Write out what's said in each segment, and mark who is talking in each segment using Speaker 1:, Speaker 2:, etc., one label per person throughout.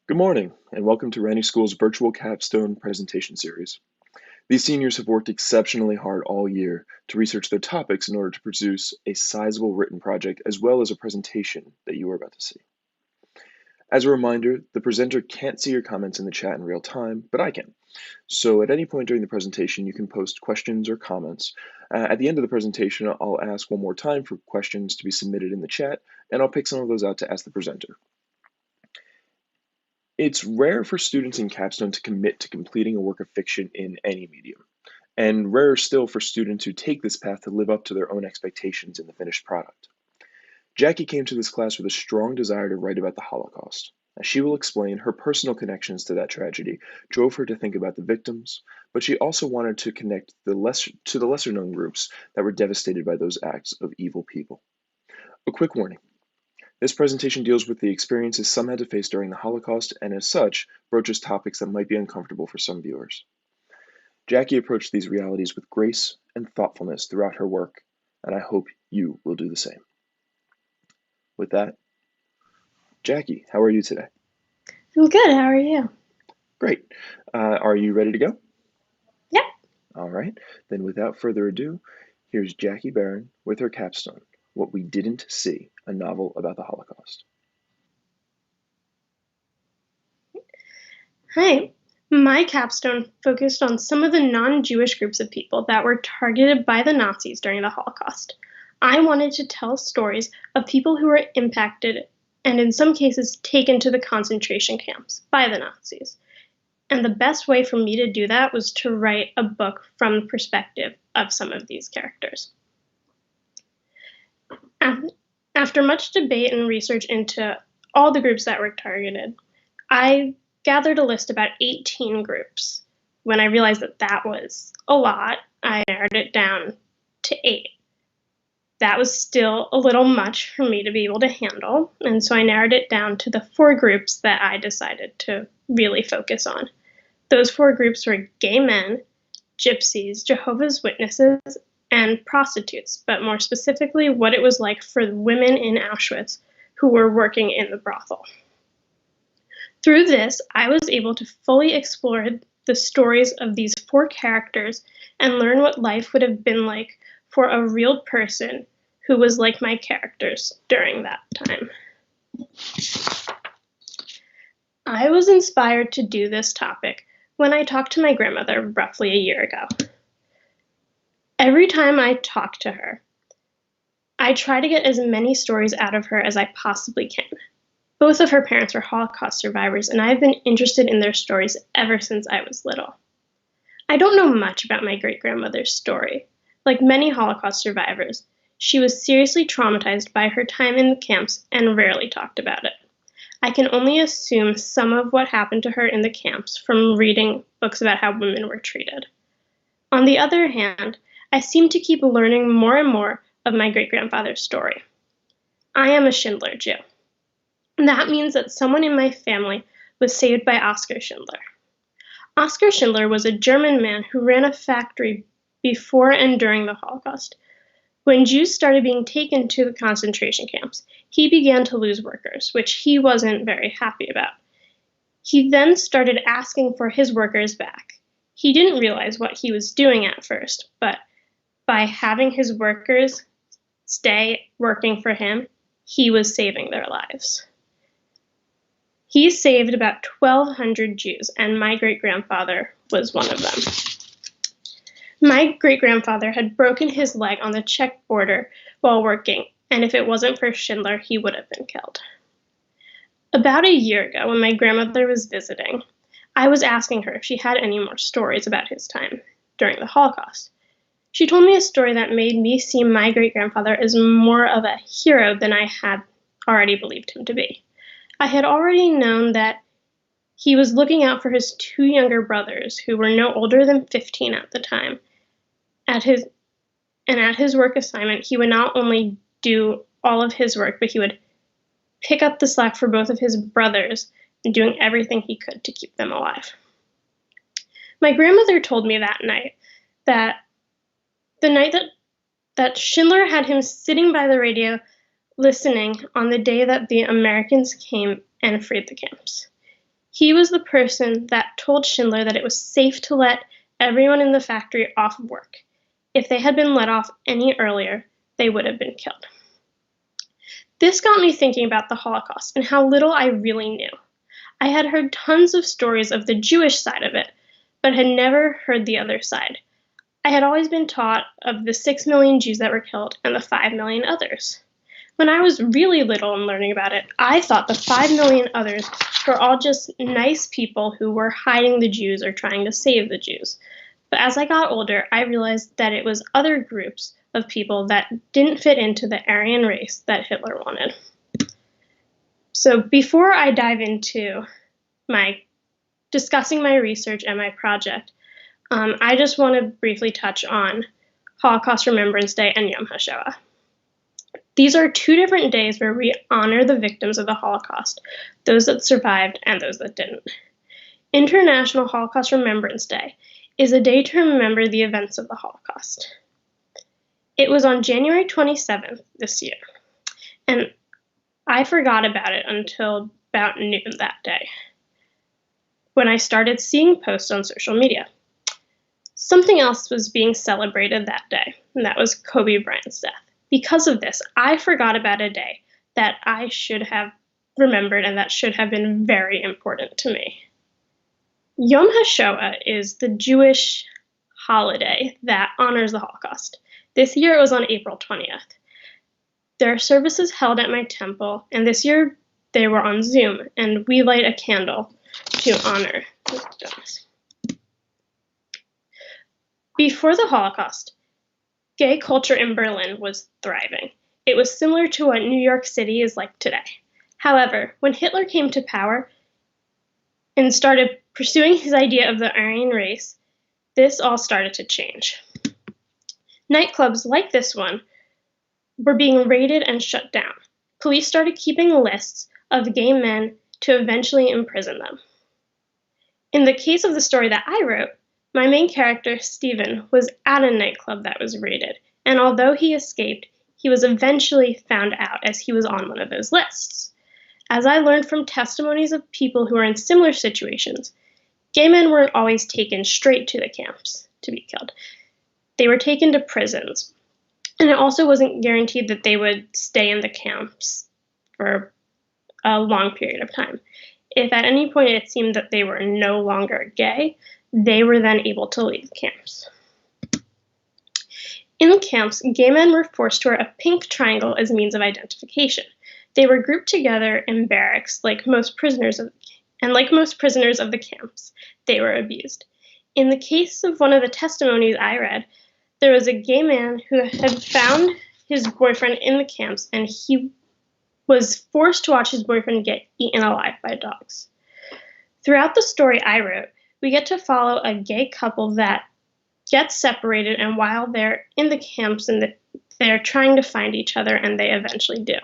Speaker 1: Good morning, and welcome to Ranney School's virtual Capstone presentation series. These seniors have worked exceptionally hard all year to research their topics in order to produce a sizable written project as well as a presentation that you are about to see. As a reminder, the presenter can't see your comments in the chat in real time, but I can. So at any point during the presentation, you can post questions or comments. At the end of the presentation, I'll ask one more time for questions to be submitted in the chat, and I'll pick some of those out to ask the presenter. It's rare for students in Capstone to commit to completing a work of fiction in any medium, and rarer still for students who take this path to live up to their own expectations in the finished product. Jackie came to this class with a strong desire to write about the Holocaust. As she will explain, her personal connections to that tragedy drove her to think about the victims, but she also wanted to connect to the lesser known groups that were devastated by those acts of evil people. A quick warning. This presentation deals with the experiences some had to face during the Holocaust and as such, broaches topics that might be uncomfortable for some viewers. Jackie approached these realities with grace and thoughtfulness throughout her work, and I hope you will do the same. With that, Jackie, how are you today?
Speaker 2: I'm good. How are you?
Speaker 1: Great. Are you ready to go?
Speaker 2: Yep.
Speaker 1: All right. Then without further ado, here's Jackie Barron with her capstone, What We Didn't See, a novel about the Holocaust.
Speaker 2: Hi. My capstone focused on some of the non-Jewish groups of people that were targeted by the Nazis during the Holocaust. I wanted to tell stories of people who were impacted and in some cases taken to the concentration camps by the Nazis. And the best way for me to do that was to write a book from the perspective of some of these characters. After much debate and research into all the groups that were targeted, I gathered a list of about 18 groups. When I realized that that was a lot, I narrowed it down to 8. That was still a little much for me to be able to handle, and so I narrowed it down to the 4 groups that I decided to really focus on. Those 4 groups were gay men, gypsies, Jehovah's Witnesses, and prostitutes, but more specifically, what it was like for women in Auschwitz who were working in the brothel. Through this, I was able to fully explore the stories of these 4 characters and learn what life would have been like for a real person who was like my characters during that time. I was inspired to do this topic when I talked to my grandmother roughly a year ago. Every time I talk to her, I try to get as many stories out of her as I possibly can. Both of her parents were Holocaust survivors, and I've been interested in their stories ever since I was little. I don't know much about my great-grandmother's story. Like many Holocaust survivors, she was seriously traumatized by her time in the camps and rarely talked about it. I can only assume some of what happened to her in the camps from reading books about how women were treated. On the other hand, I seem to keep learning more and more of my great-grandfather's story. I am a Schindler Jew. That means that someone in my family was saved by Oskar Schindler. Oskar Schindler was a German man who ran a factory before and during the Holocaust. When Jews started being taken to the concentration camps, he began to lose workers, which he wasn't very happy about. He then started asking for his workers back. He didn't realize what he was doing at first, but by having his workers stay working for him, he was saving their lives. He saved about 1,200 Jews, and my great-grandfather was one of them. My great-grandfather had broken his leg on the Czech border while working, and if it wasn't for Schindler, he would have been killed. About a year ago, when my grandmother was visiting, I was asking her if she had any more stories about his time during the Holocaust. She told me a story that made me see my great-grandfather as more of a hero than I had already believed him to be. I had already known that he was looking out for his 2 younger brothers, who were no older than 15 at the time. At his work assignment, he would not only do all of his work, but he would pick up the slack for both of his brothers, and doing everything he could to keep them alive. My grandmother told me that night that the night that Schindler had him sitting by the radio listening on the day that the Americans came and freed the camps. He was the person that told Schindler that it was safe to let everyone in the factory off of work. If they had been let off any earlier, they would have been killed. This got me thinking about the Holocaust and how little I really knew. I had heard tons of stories of the Jewish side of it, but had never heard the other side. I had always been taught of the 6 million Jews that were killed and the 5 million others. When I was really little and learning about it, I thought the 5 million others were all just nice people who were hiding the Jews or trying to save the Jews. But as I got older, I realized that it was other groups of people that didn't fit into the Aryan race that Hitler wanted. So before I dive into discussing my research and my project, I just want to briefly touch on Holocaust Remembrance Day and Yom Hashoah. These are two different days where we honor the victims of the Holocaust, those that survived and those that didn't. International Holocaust Remembrance Day is a day to remember the events of the Holocaust. It was on January 27th this year, and I forgot about it until about noon that day, when I started seeing posts on social media. Something else was being celebrated that day, and that was Kobe Bryant's death. Because of this, I forgot about a day that I should have remembered and that should have been very important to me. Yom Hashoah is the Jewish holiday that honors the Holocaust. This year it was on April 20th. There are services held at my temple, and this year they were on Zoom, and we light a candle to honor the victims. Before the Holocaust, gay culture in Berlin was thriving. It was similar to what New York City is like today. However, when Hitler came to power and started pursuing his idea of the Aryan race, this all started to change. Nightclubs like this one were being raided and shut down. Police started keeping lists of gay men to eventually imprison them. In the case of the story that I wrote, my main character, Stephen, was at a nightclub that was raided, and although he escaped, he was eventually found out as he was on one of those lists. As I learned from testimonies of people who were in similar situations, gay men weren't always taken straight to the camps to be killed. They were taken to prisons, and it also wasn't guaranteed that they would stay in the camps for a long period of time. If at any point it seemed that they were no longer gay, they were then able to leave the camps. In the camps, gay men were forced to wear a pink triangle as means of identification. They were grouped together in barracks like most prisoners of the camps, they were abused. In the case of one of the testimonies I read, there was a gay man who had found his boyfriend in the camps, and he was forced to watch his boyfriend get eaten alive by dogs. Throughout the story I wrote, we get to follow a gay couple that gets separated, and while they're in the camps and they're trying to find each other, and they eventually do.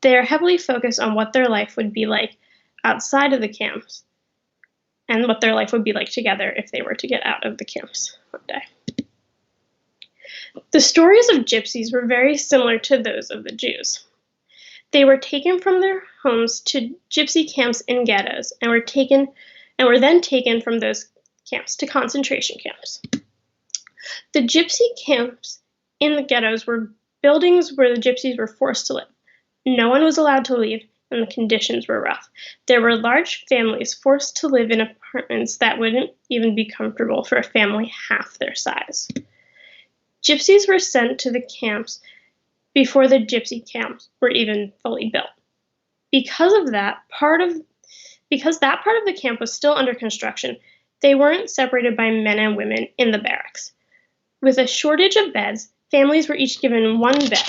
Speaker 2: They are heavily focused on what their life would be like outside of the camps and what their life would be like together if they were to get out of the camps one day. The stories of gypsies were very similar to those of the Jews. They were taken from their homes to gypsy camps in ghettos and were then taken from those camps to concentration camps. The gypsy camps in the ghettos were buildings where the gypsies were forced to live. No one was allowed to leave, and the conditions were rough. There were large families forced to live in apartments that wouldn't even be comfortable for a family half their size. Gypsies were sent to the camps before the gypsy camps were even fully built. Because that part of the camp was still under construction, they weren't separated by men and women in the barracks. With a shortage of beds, families were each given one bed.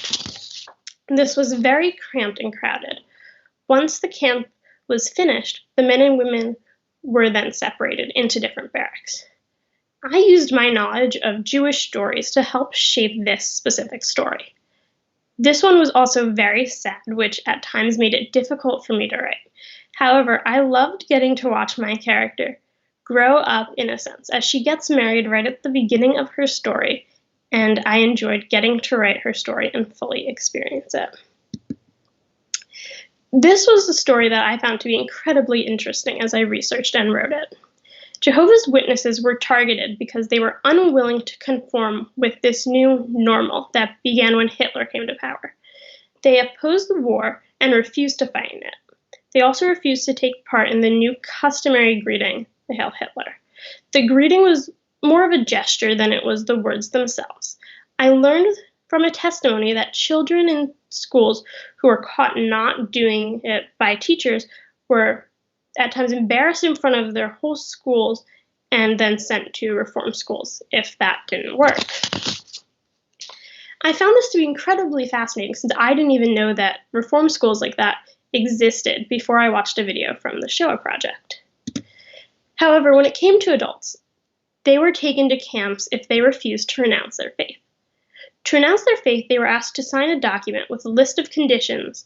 Speaker 2: This was very cramped and crowded. Once the camp was finished, the men and women were then separated into different barracks. I used my knowledge of Jewish stories to help shape this specific story. This one was also very sad, which at times made it difficult for me to write. However, I loved getting to watch my character grow up in a sense, as she gets married right at the beginning of her story, and I enjoyed getting to write her story and fully experience it. This was a story that I found to be incredibly interesting as I researched and wrote it. Jehovah's Witnesses were targeted because they were unwilling to conform with this new normal that began when Hitler came to power. They opposed the war and refused to fight in it. They also refused to take part in the new customary greeting, the Hail Hitler. The greeting was more of a gesture than it was the words themselves. I learned from a testimony that children in schools who were caught not doing it by teachers were at times embarrassed in front of their whole schools and then sent to reform schools if that didn't work. I found this to be incredibly fascinating since I didn't even know that reform schools like that existed before I watched a video from the Shoah Project. However, when it came to adults, they were taken to camps if they refused to renounce their faith. To renounce their faith, they were asked to sign a document with a list of conditions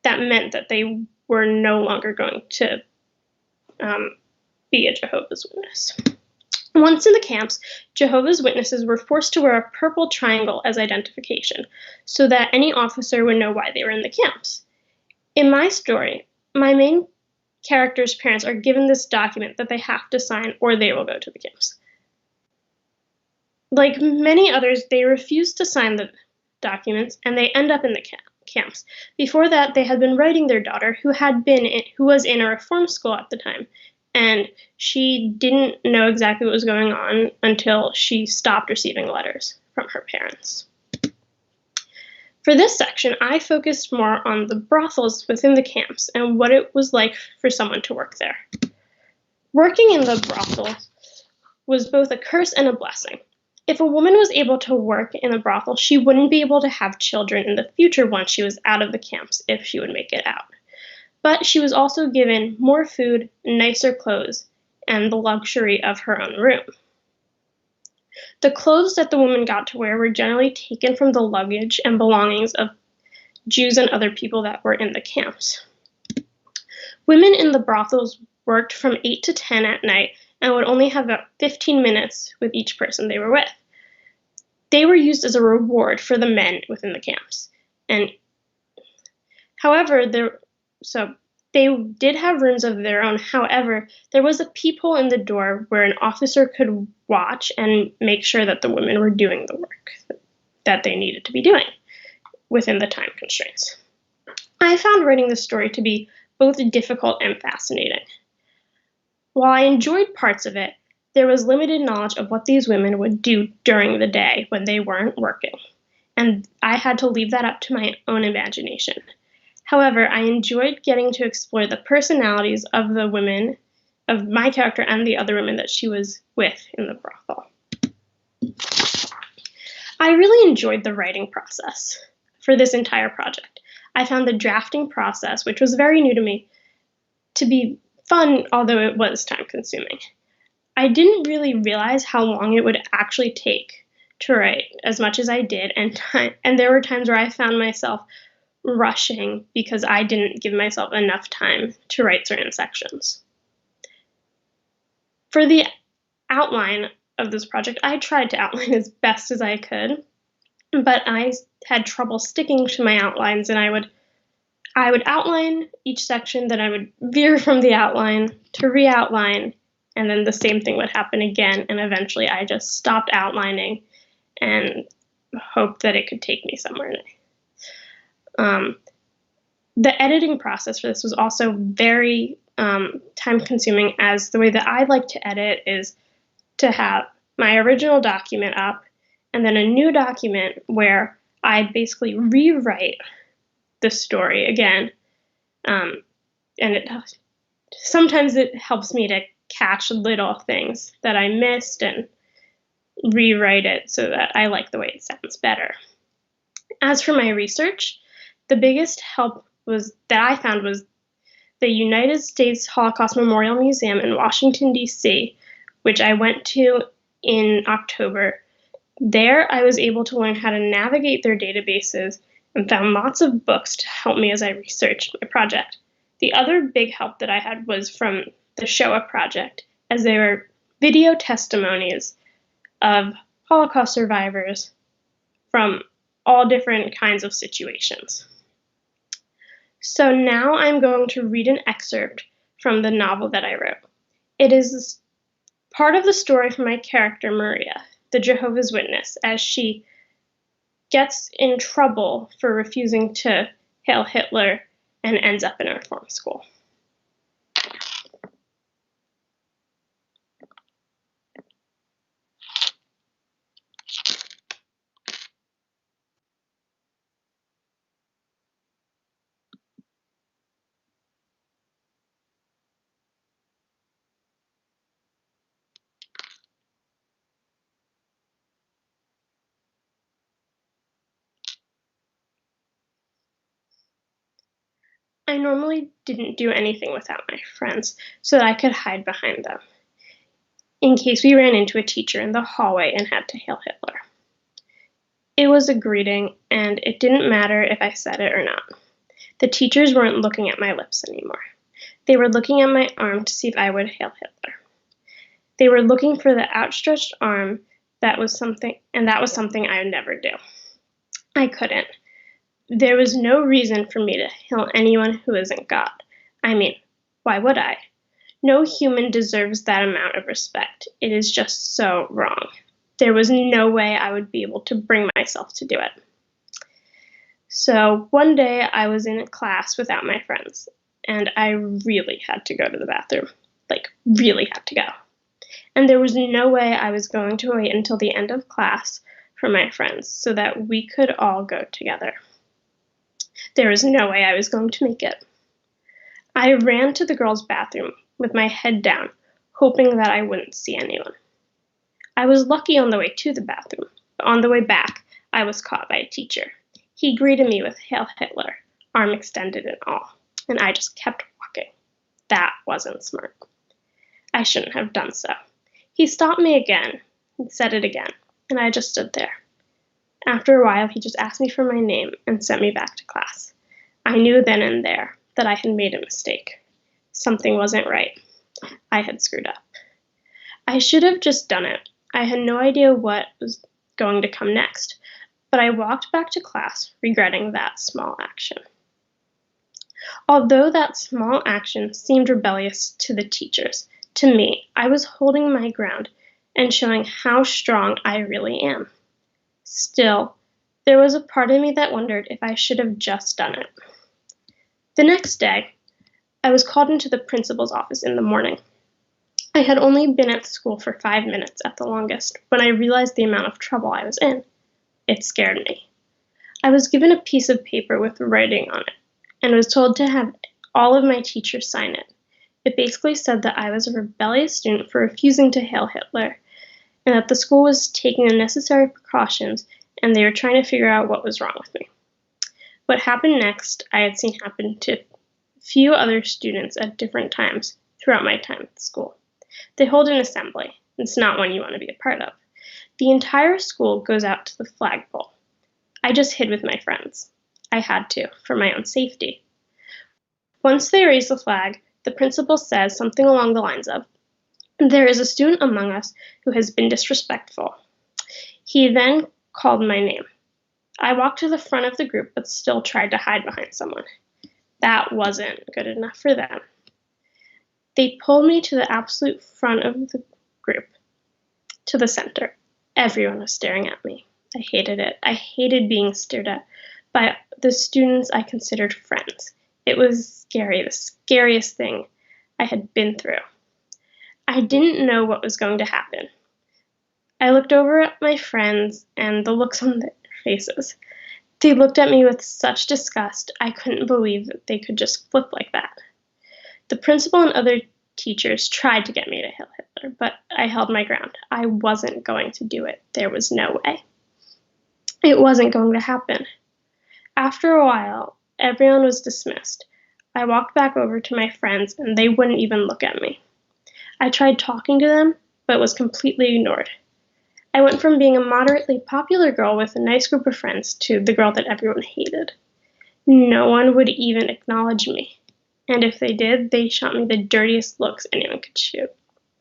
Speaker 2: that meant that they were no longer going to be a Jehovah's Witness. Once in the camps, Jehovah's Witnesses were forced to wear a purple triangle as identification so that any officer would know why they were in the camps. In my story, my main character's parents are given this document that they have to sign or they will go to the camps. Like many others, they refuse to sign the documents and they end up in the camps. Before that, they had been writing their daughter, who was in a reform school at the time, and she didn't know exactly what was going on until she stopped receiving letters from her parents. For this section, I focused more on the brothels within the camps and what it was like for someone to work there. Working in the brothels was both a curse and a blessing. If a woman was able to work in a brothel, she wouldn't be able to have children in the future once she was out of the camps, if she would make it out. But she was also given more food, nicer clothes, and the luxury of her own room. The clothes that the woman got to wear were generally taken from the luggage and belongings of Jews and other people that were in the camps. Women in the brothels worked from 8 to 10 at night and would only have about 15 minutes with each person they were with. They were used as a reward for the men within the camps. And however, they did have rooms of their own. However, there was a peephole in the door where an officer could watch and make sure that the women were doing the work that they needed to be doing within the time constraints. I found writing this story to be both difficult and fascinating. While I enjoyed parts of it, there was limited knowledge of what these women would do during the day when they weren't working, and I had to leave that up to my own imagination. However, I enjoyed getting to explore the personalities of the women, of my character and the other women that she was with in the brothel. I really enjoyed the writing process for this entire project. I found the drafting process, which was very new to me, to be fun, although it was time-consuming. I didn't really realize how long it would actually take to write as much as I did, and there were times where I found myself rushing because I didn't give myself enough time to write certain sections. For the outline of this project, I tried to outline as best as I could, but I had trouble sticking to my outlines, and I would outline each section, then I would veer from the outline to re-outline, and then the same thing would happen again, and eventually I just stopped outlining and hoped that it could take me somewhere. The editing process for this was also very time-consuming, as the way that I like to edit is to have my original document up and then a new document where I basically rewrite the story again, and sometimes it helps me to catch little things that I missed and rewrite it so that I like the way it sounds better. As for my research, the biggest help that I found was the United States Holocaust Memorial Museum in Washington, D.C., which I went to in October. There, I was able to learn how to navigate their databases and found lots of books to help me as I researched my project. The other big help that I had was from the Shoah Project, as they were video testimonies of Holocaust survivors from all different kinds of situations. So now I'm going to read an excerpt from the novel that I wrote. It is part of the story from my character, Maria, the Jehovah's Witness, as she gets in trouble for refusing to hail Hitler and ends up in a reform school. I normally didn't do anything without my friends so that I could hide behind them, in case we ran into a teacher in the hallway and had to hail Hitler. It was a greeting, and it didn't matter if I said it or not. The teachers weren't looking at my lips anymore. They were looking at my arm to see if I would hail Hitler. They were looking for the outstretched arm, that was something I would never do. I couldn't. There was no reason for me to hail anyone who isn't God. I mean, why would I? No human deserves that amount of respect. It is just so wrong. There was no way I would be able to bring myself to do it. So one day I was in a class without my friends, and I really had to go to the bathroom. Like, really had to go. And there was no way I was going to wait until the end of class for my friends so that we could all go together. There was no way I was going to make it. I ran to the girls' bathroom with my head down, hoping that I wouldn't see anyone. I was lucky on the way to the bathroom, but on the way back, I was caught by a teacher. He greeted me with "Hail Hitler," arm extended and all, and I just kept walking. That wasn't smart. I shouldn't have done so. He stopped me again and said it again, and I just stood there. After a while, he just asked me for my name and sent me back to class. I knew then and there that I had made a mistake. Something wasn't right. I had screwed up. I should have just done it. I had no idea what was going to come next, but I walked back to class regretting that small action. Although that small action seemed rebellious to the teachers, to me, I was holding my ground and showing how strong I really am. Still, there was a part of me that wondered if I should have just done it. The next day, I was called into the principal's office in the morning. I had only been at school for 5 minutes at the longest when I realized the amount of trouble I was in. It scared me. I was given a piece of paper with writing on it and was told to have all of my teachers sign it. It basically said that I was a rebellious student for refusing to hail Hitler, and that the school was taking the necessary precautions and they were trying to figure out what was wrong with me. What happened next, I had seen happen to few other students at different times throughout my time at the school. They hold an assembly. It's not one you want to be a part of. The entire school goes out to the flagpole. I just hid with my friends. I had to, for my own safety. Once they raise the flag, the principal says something along the lines of, "There is a student among us who has been disrespectful." He then called my name. I walked to the front of the group but still tried to hide behind someone. That wasn't good enough for them. They pulled me to the absolute front of the group, to the center. Everyone was staring at me. I hated it. I hated being stared at by the students I considered friends. It was scary, the scariest thing I had been through. I didn't know what was going to happen. I looked over at my friends and the looks on their faces. They looked at me with such disgust, I couldn't believe that they could just flip like that. The principal and other teachers tried to get me to hail Hitler, but I held my ground. I wasn't going to do it. There was no way. It wasn't going to happen. After a while, everyone was dismissed. I walked back over to my friends, and they wouldn't even look at me. I tried talking to them, but was completely ignored. I went from being a moderately popular girl with a nice group of friends to the girl that everyone hated. No one would even acknowledge me. And if they did, they shot me the dirtiest looks anyone could shoot.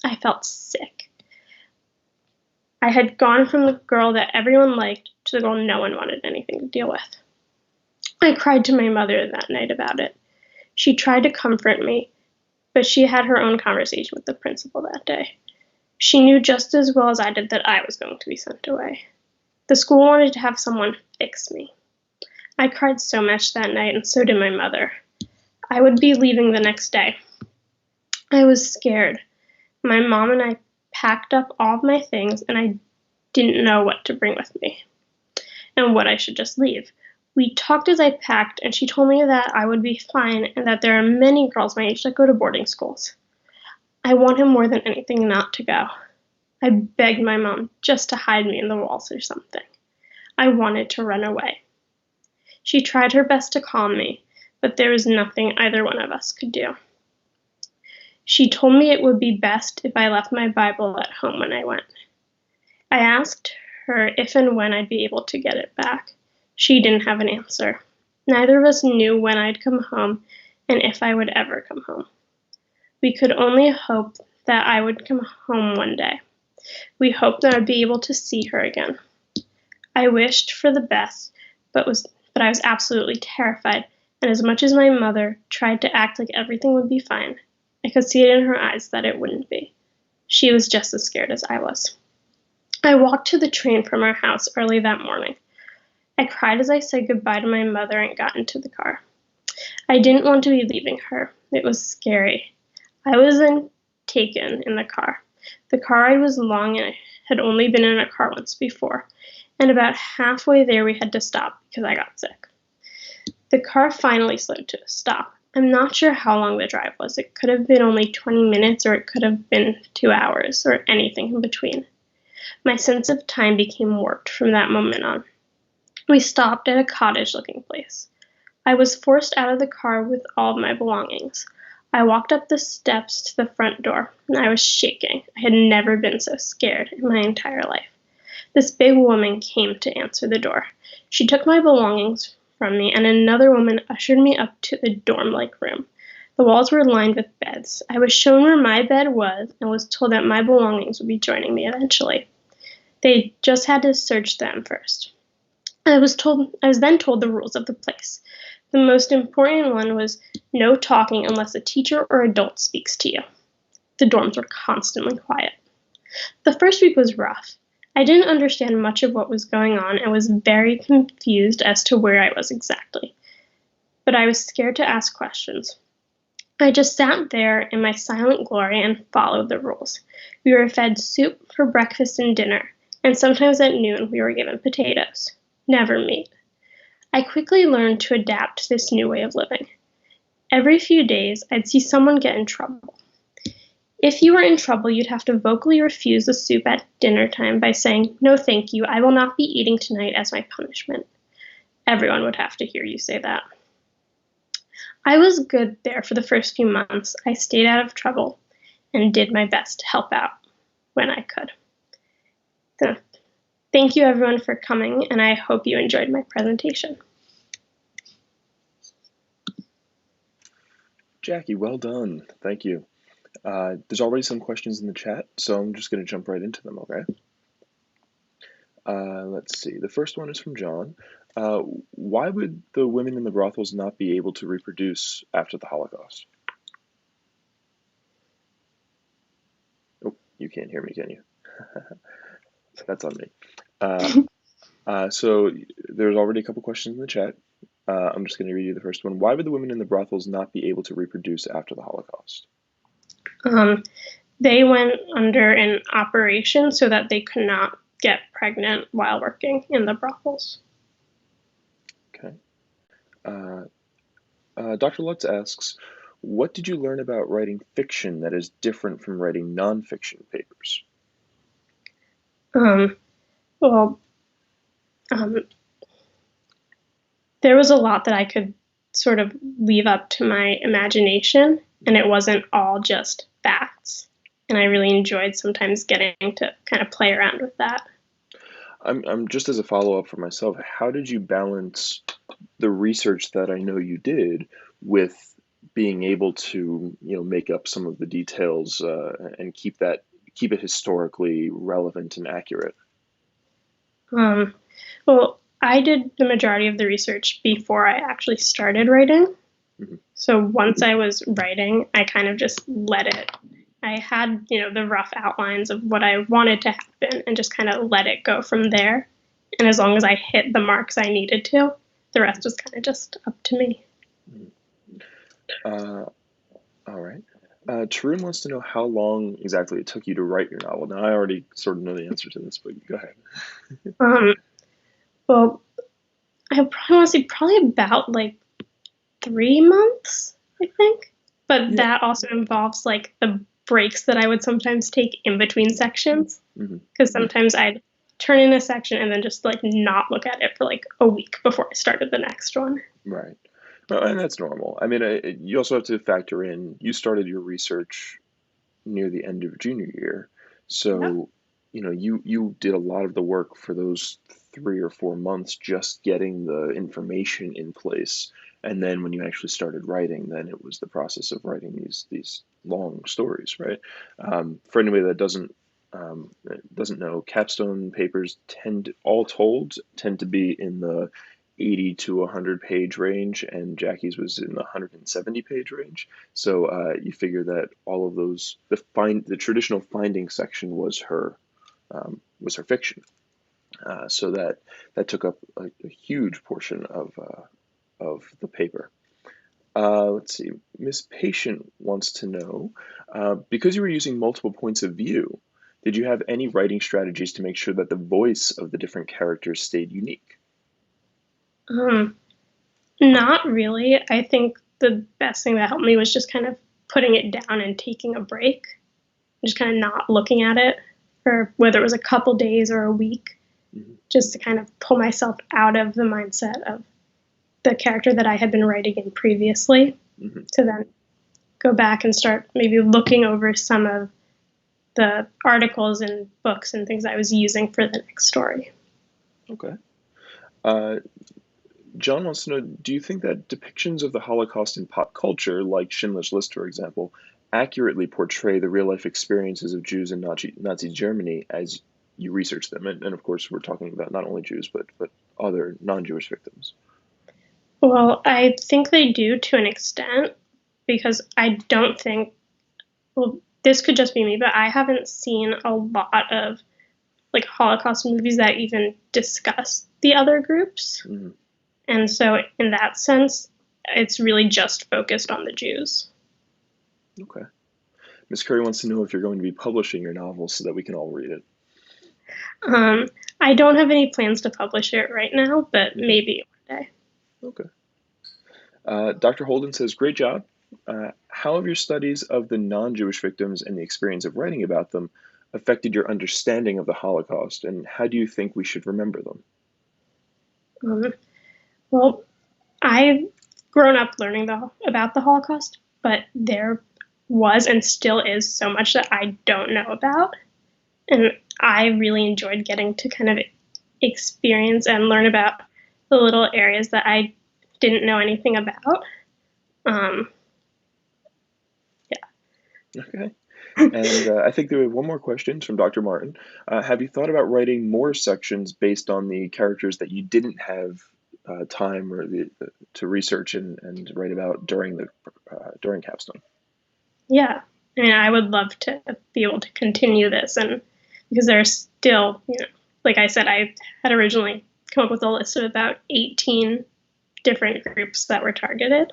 Speaker 2: I felt sick. I had gone from the girl that everyone liked to the girl no one wanted anything to deal with. I cried to my mother that night about it. She tried to comfort me, but she had her own conversation with the principal that day. She knew just as well as I did that I was going to be sent away. The school wanted to have someone fix me. I cried so much that night, and so did my mother. I would be leaving the next day. I was scared. My mom and I packed up all of my things, and I didn't know what to bring with me and what I should just leave. We talked as I packed, and she told me that I would be fine and that there are many girls my age that go to boarding schools. I wanted more than anything not to go. I begged my mom just to hide me in the walls or something. I wanted to run away. She tried her best to calm me, but there was nothing either one of us could do. She told me it would be best if I left my Bible at home when I went. I asked her if and when I'd be able to get it back. She didn't have an answer. Neither of us knew when I'd come home and if I would ever come home. We could only hope that I would come home one day. We hoped that I'd be able to see her again. I wished for the best, but I was absolutely terrified, and as much as my mother tried to act like everything would be fine, I could see it in her eyes that it wouldn't be. She was just as scared as I was. I walked to the train from our house early that morning. I cried as I said goodbye to my mother and got into the car. I didn't want to be leaving her. It was scary. I was then taken in the car. The car ride was long and I had only been in a car once before, and about halfway there we had to stop because I got sick. The car finally slowed to a stop. I'm not sure how long the drive was. It could have been only 20 minutes or it could have been 2 hours or anything in between. My sense of time became warped from that moment on. We stopped at a cottage-looking place. I was forced out of the car with all of my belongings. I walked up the steps to the front door, and I was shaking. I had never been so scared in my entire life. This big woman came to answer the door. She took my belongings from me, and another woman ushered me up to the dorm-like room. The walls were lined with beds. I was shown where my bed was and was told that my belongings would be joining me eventually. They just had to search them first. I was then told the rules of the place. The most important one was no talking unless a teacher or adult speaks to you. The dorms were constantly quiet. The first week was rough. I didn't understand much of what was going on and was very confused as to where I was exactly. But I was scared to ask questions. I just sat there in my silent glory and followed the rules. We were fed soup for breakfast and dinner, and sometimes at noon we were given potatoes. Never meat. I quickly learned to adapt to this new way of living. Every few days, I'd see someone get in trouble. If you were in trouble, you'd have to vocally refuse the soup at dinner time by saying, "No, thank you, I will not be eating tonight as my punishment." Everyone would have to hear you say that. I was good there for the first few months. I stayed out of trouble and did my best to help out when I could. So, thank you everyone for coming, and I hope you enjoyed my presentation.
Speaker 1: Jackie, well done. Thank you. There's already some questions in the chat, so I'm just going to jump right into them, okay? Let's see. The first one is from John. Why would the women in the brothels not be able to reproduce after the Holocaust? Oh, you can't hear me, can you? That's on me. So there's already a couple questions in the chat. I'm just going to read you the first one. Why would the women in the brothels not be able to reproduce after the Holocaust?
Speaker 2: They went under an operation so that they could not get pregnant while working in the brothels.
Speaker 1: Okay. Dr. Lutz asks, what did you learn about writing fiction that is different from writing nonfiction papers?
Speaker 2: There was a lot that I could sort of leave up to my imagination, and it wasn't all just facts. And I really enjoyed sometimes getting to kind of play around with that.
Speaker 1: I'm just as a follow-up for myself, how did you balance the research that I know you did with being able to, make up some of the details and keep it historically relevant and accurate?
Speaker 2: Well, I did the majority of the research before I actually started writing.
Speaker 1: Mhm.
Speaker 2: So once I was writing, I kind of just let it. I had, the rough outlines of what I wanted to happen and just kind of let it go from there. And as long as I hit the marks I needed to, the rest was kind of just up to me.
Speaker 1: Mhm. Uh, all right. Tarun wants to know how long exactly it took you to write your novel. Now, I already sort of know the answer to this, but go ahead.
Speaker 2: Um, well, I probably want to say probably about like 3 months, I think. But
Speaker 1: Yeah.
Speaker 2: that also involves like the breaks that I would sometimes take in between sections.
Speaker 1: Hmm.
Speaker 2: Because sometimes I'd turn in a section and then just like not look at it for like a week before I started the next one.
Speaker 1: Right. And that's normal. I mean, you also have to factor in, you started your research near the end of junior year.
Speaker 2: Yep.
Speaker 1: So, you did a lot of the work for those 3 or 4 months just getting the information in place. And then when you actually started writing, then it was the process of writing these long stories, right? For anybody that doesn't know, capstone papers all told, tend to be in the 80 to 100 page range, and Jackie's was in the 170 page range. So you figure that all of those, the traditional finding section was her fiction. So that took up a huge portion of the paper. Let's see. Miss Patient wants to know, because you were using multiple points of view, did you have any writing strategies to make sure that the voice of the different characters stayed unique?
Speaker 2: Um, Not really. I think the best thing that helped me was just kind of putting it down and taking a break, just kind of not looking at it for whether it was a couple days or a week,
Speaker 1: Hmm.
Speaker 2: just to kind of pull myself out of the mindset of the character that I had been writing in previously,
Speaker 1: Hmm.
Speaker 2: to then go back and start maybe looking over some of the articles and books and things I was using for the next story.
Speaker 1: Okay. Uh, John wants to know, do you think that depictions of the Holocaust in pop culture, like Schindler's List, for example, accurately portray the real life experiences of Jews in Nazi Germany as you research them? And of course, we're talking about not only Jews, but other non Jewish victims.
Speaker 2: Well, I think they do to an extent because I don't think, well, this could just be me, but I haven't seen a lot of like Holocaust movies that even discuss the other groups.
Speaker 1: Hmm.
Speaker 2: And so, in that sense, it's really just focused on the Jews.
Speaker 1: Okay. Miss Curry wants to know if you're going to be publishing your novel so that we can all read it.
Speaker 2: Um, I don't have any plans to publish it right now, but
Speaker 1: Hmm.
Speaker 2: maybe one day.
Speaker 1: Okay. Dr. Holden says, great job. How have your studies of the non Jewish victims and the experience of writing about them affected your understanding of the Holocaust, and how do you think we should remember them?
Speaker 2: Um, well, I've grown up learning about the Holocaust, but there was and still is so much that I don't know about. And I really enjoyed getting to kind of experience and learn about the little areas that I didn't know anything about. Um,
Speaker 1: Okay.
Speaker 2: yeah.
Speaker 1: And I think there were one more question from Dr. Martin. Have you thought about writing more sections based on the characters that you didn't have time to research and write about during Capstone?
Speaker 2: Yeah. I mean, I would love to be able to continue this, and because there's still, like I said, I had originally come up with a list of about 18 different groups that were targeted.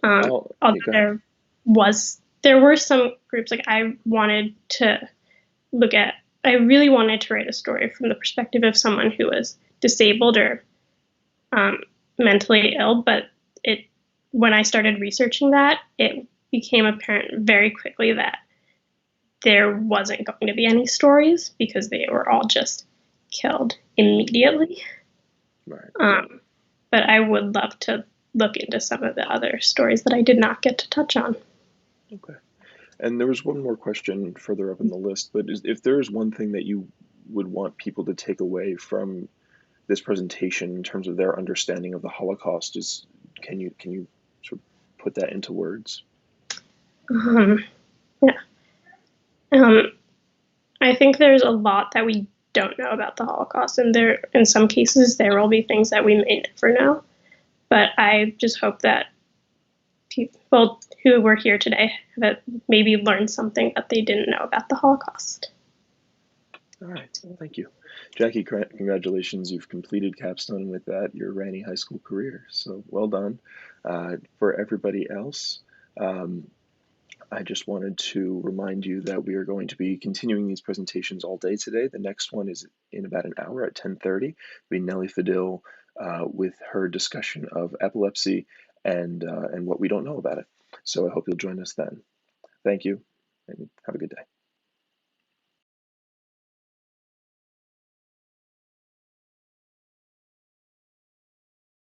Speaker 1: Oh,
Speaker 2: Although
Speaker 1: yeah, go ahead.
Speaker 2: there were some groups like I wanted to look at. I really wanted to write a story from the perspective of someone who was disabled or um, mentally ill, but it when I started researching that, it became apparent very quickly that there wasn't going to be any stories because they were all just killed immediately.
Speaker 1: Right.
Speaker 2: Um, but I would love to look into some of the other stories that I did not get to touch on.
Speaker 1: Okay. And there was one more question further up in the list, but if there is one thing that you would want people to take away from this presentation in terms of their understanding of the Holocaust, can you sort of put that into words?
Speaker 2: Um, yeah. Um, I think there's a lot that we don't know about the Holocaust, and there, in some cases, there will be things that we may never know. But I just hope that people who were here today that maybe learned something that they didn't know about the Holocaust.
Speaker 1: All right, well, thank you. Jackie, congratulations. You've completed Capstone with that, your Ranney High School career. So well done. For everybody else, um, I just wanted to remind you that we are going to be continuing these presentations all day today. The next one is in about an hour at 10:30. Be Nellie Fadil with her discussion of epilepsy and what we don't know about it. So I hope you'll join us then. Thank you, and have a good day.